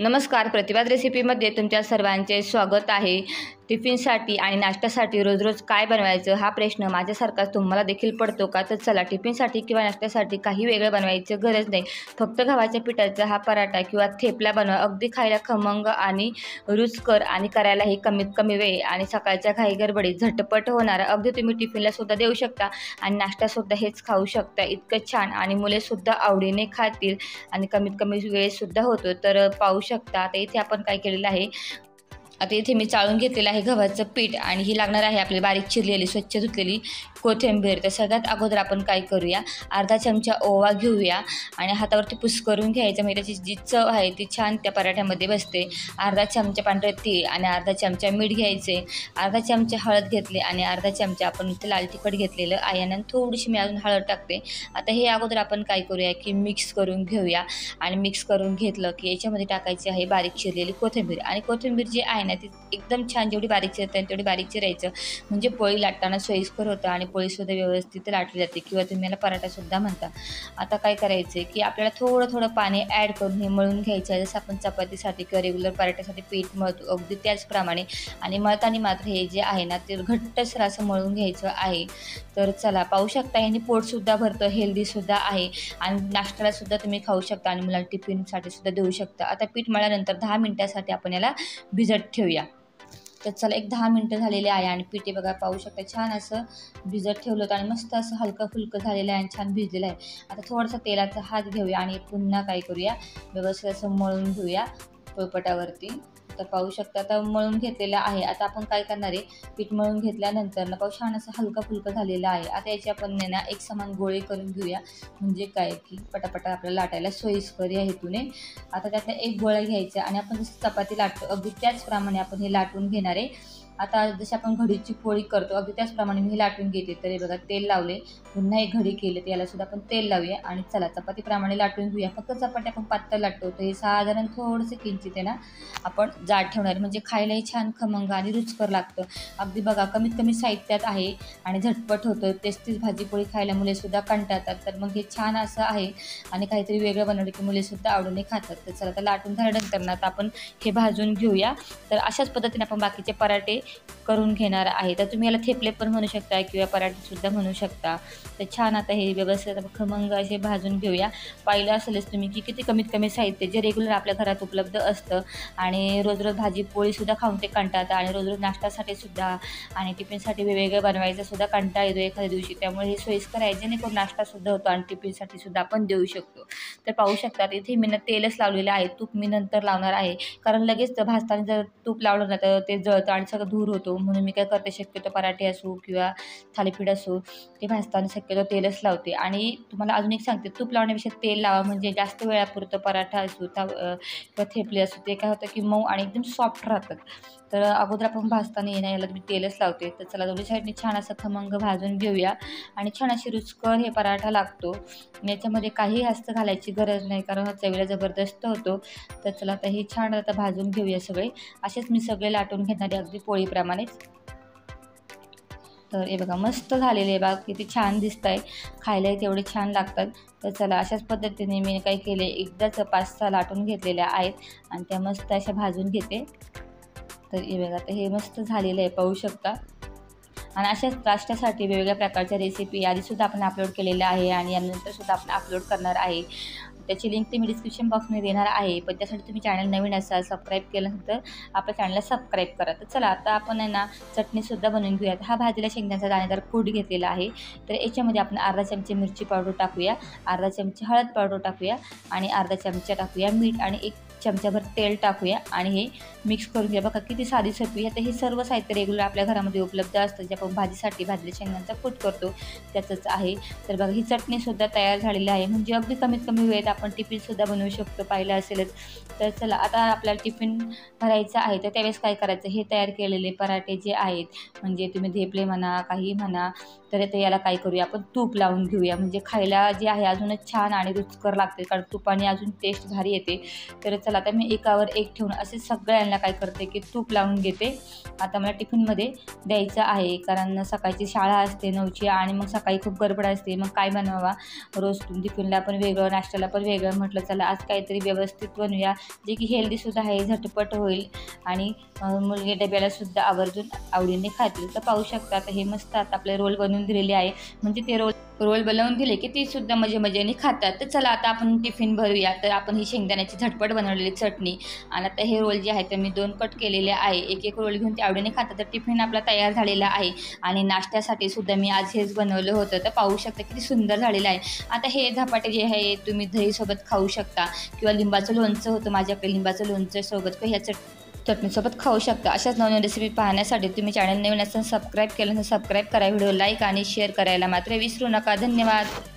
नमस्कार, प्रतिवाद रेसिपीमध्ये तुमच्या सर्वांचे स्वागत आहे। टिफिनसाठी आणि नाश्त्यासाठी रोज रोज काय बनवायचं हा प्रश्न माझ्यासारखाच तुम्हाला देखील पडतो का? तर चला, टिफिनसाठी किंवा नाश्त्यासाठी काही वेगळं बनवायची गरज नाही। फक्त गव्हाच्या पिठाचा हा पराठा किंवा थेपला बनवा, अगदी खायला खमंग आणि रुचकर आणि करायलाही कमीत कमी वेळ आणि सकाळच्या घाई गडबडीत झटपट होणारा। अगदी तुम्ही टिफिनला सुद्धा देऊ शकता आणि नाश्त्यासुद्धा हेच खाऊ शकता। इतकं छान आणि मुलेसुद्धा आवडीने खातील आणि कमीत कमी वेळसुद्धा होतो। तर पाहू शकता आता इथे आपण काय केलेलं आहे। आता इथे मी चाळून घेतलेलं आहे गव्हाचं पीठ आणि ही लागणार आहे आपली बारीक चिरलेली स्वच्छ धुतलेली कोथिंबीर। तर सगळ्यात अगोदर आपण काय करूया, अर्धा चमचा ओवा घेऊया आणि हातावरती पुस करून घ्यायचं, म्हणजे त्याची जी चव आहे ती छान त्या पराठ्यामध्ये बसते। अर्धा चमचा पांढरे तीळ आणि अर्धा चमचा मीठ घ्यायचे, अर्धा चमचा हळद घेतली आणि अर्धा चमचा आपण इथे लाल तिखट घेतलेलं आहे आणि थोडीशी मी अजून हळद टाकते। आता हे अगोदर आपण काय करूया की मिक्स करून घेऊया आणि मिक्स करून घेतलं की याच्यामध्ये टाकायची आहे बारीक चिरलेली कोथिंबीर आणि कोथिंबीर जी आहे ना ती एकदम छान जेवढी बारीक चिरता येईल तेवढी बारीक चिरायचं, म्हणजे पोळी लाटताना सोयीस्कर होतं आणि पोळीसुद्धा व्यवस्थित लाटली जाते किंवा तुम्ही याला पराठासुद्धा म्हणता। आता काय करायचं की आपल्याला थोडं थोडं पाणी ॲड करून हे मळून घ्यायचं आहे, जसं आपण चपातीसाठी किंवा रेग्युलर पराठ्यासाठी पीठ मळतो अगदी त्याचप्रमाणे। आणि मळताना मात्र हे जे आहे ना ते घट्टसर असं मळून घ्यायचं आहे। तर चला, पाहू शकता याने पोटसुद्धा भरतं, हेल्दीसुद्धा आहे आणि नाश्त्यालासुद्धा तुम्ही खाऊ शकता आणि मुलांना टिफिनसाठी सुद्धा देऊ शकता। आता पीठ मळल्यानंतर 10 मिनिटासाठी आपण याला भिजत ठेवूया। तर चला, एक 10 मिनिटं झालेले आहे आणि पीठ बघा, पाहू शकता छान असं भिजत ठेवलं होतं आणि मस्त असं हलकं फुलकं झालेलं आहे आणि छान भिजलेलं आहे। आता थोडासा तेलाचा हात घेऊया आणि पुन्हा काय करूया, व्यवस्थित असं मळून घेऊया पोळपाटावरती। तर पाहू शकता आता मळून घेतलेलं आहे। आता आपण काय करणार आहे, पीठ मळून घेतल्यानंतर ना पाहू छान असं हलकं फुलकं झालेलं आहे। आता याची आपण ना एक समान गोळे करून घेऊया, म्हणजे काय की पटापटा आपल्याला लाटायला सोयीस्कर या हेतूने। आता त्यातला एक गोळा घ्यायचा आणि आपण जशी चपाती लाटतो अगदी त्याचप्रमाणे आपण हे लाटून घेणार आहे। आता जशी आपण घडीची पोळी करतो अगदी त्याचप्रमाणे मी हे लाटून घेते। तर हे बघा, तेल लावले, पुन्हा एक घडी केले, तर यालासुद्धा आपण तेल लावूया आणि चला चपातीप्रमाणे लाटून घेऊया। फक्त चपाती आपण पातळ लाटतो, तर हे साधारण थोडंसं किंचित आहे ना आपण जाड ठेवणार, म्हणजे खायलाही छान खमंग आणि रुचकर लागतं। अगदी बघा, कमीत कमी साहित्यात आहे आणि झटपट होतं। तेच भाजी पोळी खायला मुलेसुद्धा कंटाळतात, तर मग हे छान असं आहे आणि काहीतरी वेगळं बनवलं की मुलेसुद्धा आवडीने खातात। तर चला, आता लाटून झाल्यानंतर ना आता आपण हे भाजून घेऊया। तर अशाच पद्धतीने आपण बाकीचे पराठे करून घेणार आहे। तर तुम्ही याला थेपले पण म्हणू शकता किंवा पराठेसुद्धा म्हणू शकता। तर छान आता हे व्यवस्थित खमंग असे भाजून घेऊया। पाहिलं असेलच तुम्ही की किती कमीत कमी साहित्य जे रेग्युलर आपल्या घरात उपलब्ध असतं आणि रोज रोज भाजी पोळीसुद्धा खाऊन ते कंटाळतात आणि रोज रोज नाश्त्यासाठी सुद्धा आणि टिफिनसाठी वेगवेगळं बनवायचं सुद्धा कंटाळा येतो एखाद्या दिवशी। त्यामुळे हे सोयीस्कर आहे, जेणेकरून नाश्तासुद्धा होतो आणि टिफिनसाठी सुद्धा आपण देऊ शकतो। तर पाहू शकता इथे मी तेलच लावलेलं आहे, तूप मी नंतर लावणार आहे, कारण लगेच भाजताना जर तूप लावलं ना तर ते जळतं आणि सगळं धूर होतो। म्हणून मी काय करते, शक्यतो पराठे असो किंवा थालीपीठ असो ते भाजताना शक्यतो तेलच लावते। आणि तुम्हाला अजून एक सांगते, तूप लावण्यापेक्षा तेल लावा, म्हणजे जास्त वेळापुरतं पराठा असो किंवा थेपले असो ते काय होतं की मऊ आणि एकदम सॉफ्ट राहतात। तर अगोदर आपण भाजताना येणं याला मी तेलच लावते। तर चला, दोन्ही साईडने छान असं खमंग भाजून घेऊया आणि छान अशी रुचकर हे पराठा लागतो। याच्यामध्ये काही जास्त घालायची गरज नाही, कारण हा चवीला जबरदस्त होतो। तर चला, आता हे छान आता भाजून घेऊया सगळे, असेच मी सगळे लाटून घेणारे अगदी पोळीप्रमाणेच। तर हे बघा, मस्त झालेले आहे बघा, किती छान दिसत आहे, खायलाही तेवढे छान लागतात। तर चला, अशाच पद्धतीने मी काय केले, एकदाच 5-6 लाटून घेतलेल्या आहेत आणि त्या मस्त अशा भाजून घेते। तर हे बघा, तर हे मस्त झालेलं आहे, पाहू शकता। आणि अशाच नाश्त्यासाठी वेगवेगळ्या प्रकारच्या रेसिपी आधीसुद्धा आपण अपलोड केलेल्या आहे आणि यानंतरसुद्धा आपण अपलोड करणार आहे। त्याची लिंक ते मी डिस्क्रिप्शन बॉक्समध्ये देणार आहे, पण त्यासाठी तुम्ही चॅनल नवीन असाल, सबस्क्राईब केल्यानंतर आपल्या चॅनलला सबस्क्राईब करा। तर चला, आता आपण आहे ना चटणीसुद्धा बनवून घेऊयात। हा भाजीला शेंगदाण्याचा दाणेदार कूट घेतलेला आहे, तर याच्यामध्ये आपण अर्धा चमचे मिरची पावडर टाकूया, अर्धा चमचे हळद पावडर टाकूया आणि अर्धा चमचा टाकूया मीठ आणि 1 चमचाभर तेल टाकूया आणि हे मिक्स करून घ्या। बघा किती साधी सोपी. आता हे सर्व साहित्य रेग्युलर आपल्या घरामध्ये उपलब्ध असतं, जे आपण भाजीसाठी भाजलेल्या शेंगांचा कूट करतो त्याचंच आहे। तर बघा, ही चटणीसुद्धा तयार झालेली आहे, म्हणजे अगदी कमीत कमी वेळेत आपण टिफिनसुद्धा बनवू शकतो, पाहिलं असेलच। तर चला, आता आपल्याला टिफिन भरायचं आहे, तर त्यावेळेस काय करायचं, हे तयार केलेले पराठे जे आहेत, म्हणजे तुम्ही धेपले म्हणा काही म्हणा, तर आता याला काय करूया, आपण तूप लावून घेऊया, म्हणजे खायला जे आहे अजूनच छान आणि रुचकर लागते, कारण तुपाने अजून टेस्ट भारी येते। तर चला, आता मी एकावर एक ठेवून असे सगळ्यांना काय करते की तूप लावून घेते। आता मला टिफिनमध्ये द्यायचं आहे, कारण सकाळची शाळा असते 9ची आणि मग सकाळी खूप गडबड असते, मग काय बनवावा, रोज टिफिनला पण वेगळं नाश्त्याला पण वेगळं म्हटलं चला आज काहीतरी व्यवस्थित बनवूया, जे की हेल्दीसुद्धा आहे, झटपट होईल आणि मुलगी डब्यालासुद्धा आवर्जून आवडीने खातील. तर पाहू शकता आता हे मस्त आता आपले रोल बनवून दिलेले आहे, म्हणजे ते रोल बनवून दिले की ती सुद्धा मजेने खातात. तर चला आता आपण टिफिन भरूया. तर आपण ही शेंगदाण्याची झटपट बनवलेली चटणी आणि आता हे रोल जे आहे ते मी 2 कट केलेले आहे. एक रोल घेऊन ते आवडीने खातात. तर टिफिन आपला तयार झालेला आहे आणि नाश्त्यासाठी सुद्धा मी आज हेच बनवलं होतं. तर पाहू शकता किती सुंदर झालेलं आहे. आता हे धपाटे जे आहे तुम्ही दहीसोबत खाऊ शकता किंवा लिंबाचं लोणचं होतं माझ्याकडे, लिंबाचं लोणचं सोबत किंवा ह्या चटणीसोबत खाऊ शकता. अशाच नवीन रेसिपी पाहण्यासाठी तुम्ही चॅनल नवीन असेल सबस्क्राईब केलं तर सबस्क्राईब करा. व्हिडिओ लाईक आणि शेअर करायला मात्र विसरू नका. धन्यवाद.